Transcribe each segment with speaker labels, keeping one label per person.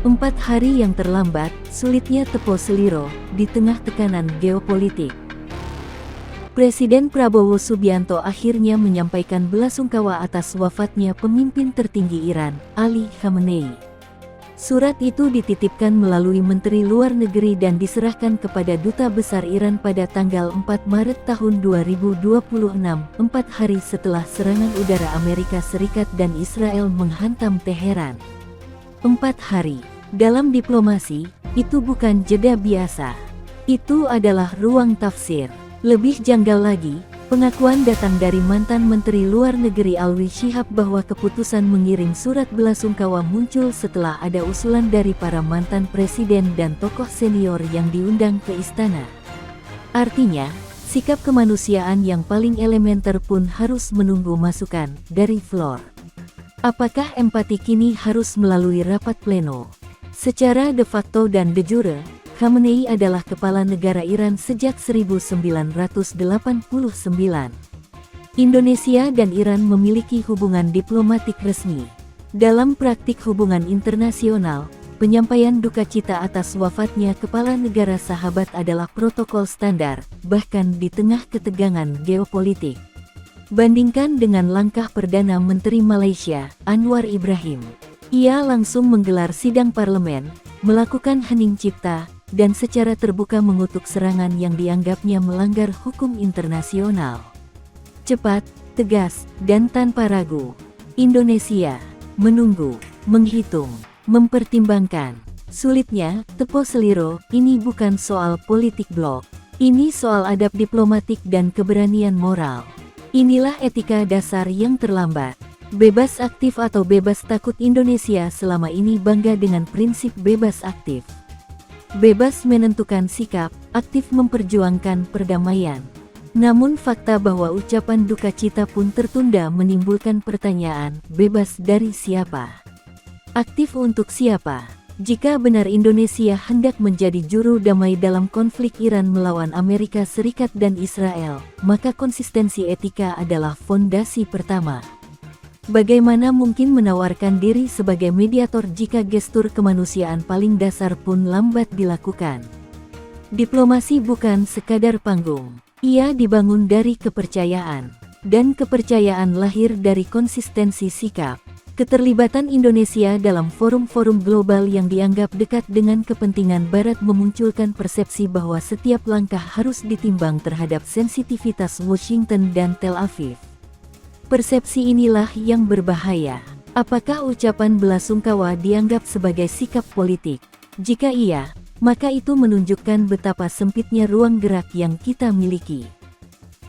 Speaker 1: 4 hari yang terlambat, sulitnya Tepo Seliro, di tengah tekanan geopolitik. Presiden Prabowo Subianto akhirnya menyampaikan belasungkawa atas wafatnya pemimpin tertinggi Iran, Ali Khamenei. Surat itu dititipkan melalui Menteri Luar Negeri dan diserahkan kepada Duta Besar Iran pada tanggal 4 Maret tahun 2026, 4 hari setelah serangan udara Amerika Serikat dan Israel menghantam Teheran. 4 hari. Dalam diplomasi, itu bukan jeda biasa. Itu adalah ruang tafsir. Lebih janggal lagi, pengakuan datang dari mantan Menteri Luar Negeri Alwi Shihab bahwa keputusan mengirim surat belasungkawa muncul setelah ada usulan dari para mantan presiden dan tokoh senior yang diundang ke istana. Artinya, sikap kemanusiaan yang paling elementer pun harus menunggu masukan dari floor. Apakah empati kini harus melalui rapat pleno? Secara de facto dan de jure, Khamenei adalah kepala negara Iran sejak 1989. Indonesia dan Iran memiliki hubungan diplomatik resmi. Dalam praktik hubungan internasional, penyampaian duka cita atas wafatnya kepala negara sahabat adalah protokol standar, bahkan di tengah ketegangan geopolitik. Bandingkan dengan langkah Perdana Menteri Malaysia, Anwar Ibrahim. Ia langsung menggelar sidang parlemen, melakukan hening cipta, dan secara terbuka mengutuk serangan yang dianggapnya melanggar hukum internasional. Cepat, tegas, dan tanpa ragu. Indonesia menunggu, menghitung, mempertimbangkan. Sulitnya, Tepo Seliro, ini bukan soal politik blok. Ini soal adab diplomatik dan keberanian moral. Inilah etika dasar yang terlambat. Bebas aktif atau bebas takut. Indonesia selama ini bangga dengan prinsip bebas aktif. Bebas menentukan sikap, aktif memperjuangkan perdamaian. Namun fakta bahwa ucapan duka cita pun tertunda menimbulkan pertanyaan, bebas dari siapa? Aktif untuk siapa? Jika benar Indonesia hendak menjadi juru damai dalam konflik Iran melawan Amerika Serikat dan Israel, maka konsistensi etika adalah fondasi pertama. Bagaimana mungkin menawarkan diri sebagai mediator jika gestur kemanusiaan paling dasar pun lambat dilakukan? Diplomasi bukan sekadar panggung. Ia dibangun dari kepercayaan. Dan kepercayaan lahir dari konsistensi sikap. Keterlibatan Indonesia dalam forum-forum global yang dianggap dekat dengan kepentingan Barat memunculkan persepsi bahwa setiap langkah harus ditimbang terhadap sensitivitas Washington dan Tel Aviv. Persepsi inilah yang berbahaya. Apakah ucapan belasungkawa dianggap sebagai sikap politik? Jika iya, maka itu menunjukkan betapa sempitnya ruang gerak yang kita miliki.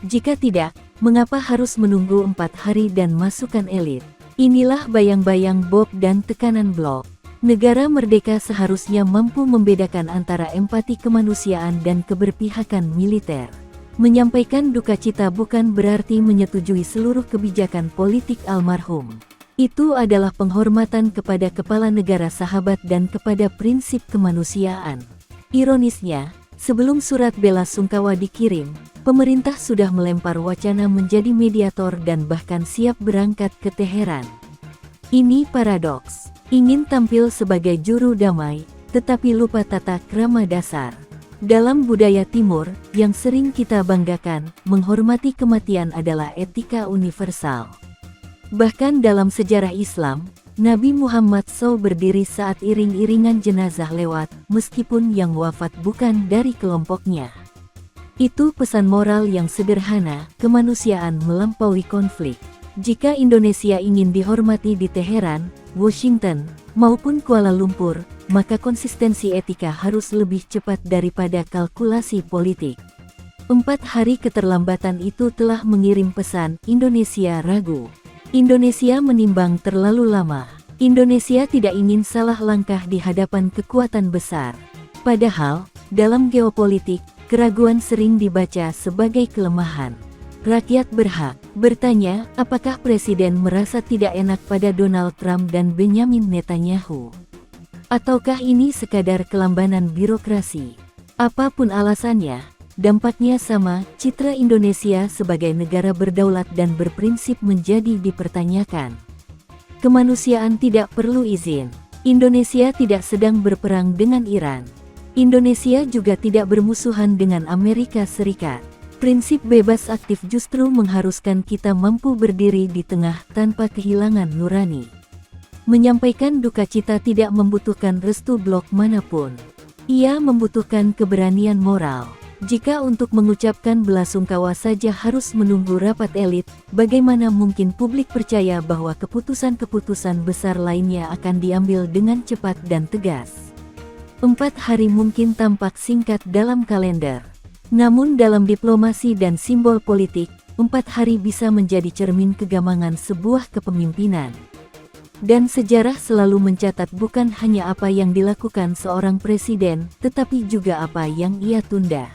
Speaker 1: Jika tidak, mengapa harus menunggu 4 hari dan masukan elit? Inilah bayang-bayang Bob dan tekanan blok. Negara merdeka seharusnya mampu membedakan antara empati kemanusiaan dan keberpihakan militer. Menyampaikan duka cita bukan berarti menyetujui seluruh kebijakan politik almarhum. Itu adalah penghormatan kepada kepala negara sahabat dan kepada prinsip kemanusiaan. Ironisnya, sebelum surat belasungkawa dikirim, pemerintah sudah melempar wacana menjadi mediator dan bahkan siap berangkat ke Teheran. Ini paradoks. Ingin tampil sebagai juru damai, tetapi lupa tata krama dasar. Dalam budaya Timur, yang sering kita banggakan, menghormati kematian adalah etika universal. Bahkan dalam sejarah Islam, Nabi Muhammad SAW berdiri saat iring-iringan jenazah lewat, meskipun yang wafat bukan dari kelompoknya. Itu pesan moral yang sederhana, kemanusiaan melampaui konflik. Jika Indonesia ingin dihormati di Teheran, Washington, maupun Kuala Lumpur, maka konsistensi etika harus lebih cepat daripada kalkulasi politik. 4 hari keterlambatan itu telah mengirim pesan, Indonesia ragu. Indonesia menimbang terlalu lama. Indonesia tidak ingin salah langkah di hadapan kekuatan besar. Padahal, dalam geopolitik, keraguan sering dibaca sebagai kelemahan. Rakyat berhak bertanya, apakah Presiden merasa tidak enak pada Donald Trump dan Benyamin Netanyahu? Ataukah ini sekadar kelambanan birokrasi? Apapun alasannya, dampaknya sama, citra Indonesia sebagai negara berdaulat dan berprinsip menjadi dipertanyakan. Kemanusiaan tidak perlu izin. Indonesia tidak sedang berperang dengan Iran. Indonesia juga tidak bermusuhan dengan Amerika Serikat. Prinsip bebas aktif justru mengharuskan kita mampu berdiri di tengah tanpa kehilangan nurani. Menyampaikan duka cita tidak membutuhkan restu blok manapun. Ia membutuhkan keberanian moral. Jika untuk mengucapkan belasungkawa saja harus menunggu rapat elit, bagaimana mungkin publik percaya bahwa keputusan-keputusan besar lainnya akan diambil dengan cepat dan tegas? 4 hari mungkin tampak singkat dalam kalender. Namun dalam diplomasi dan simbol politik, 4 hari bisa menjadi cermin kegamangan sebuah kepemimpinan. Dan sejarah selalu mencatat bukan hanya apa yang dilakukan seorang presiden, tetapi juga apa yang ia tunda.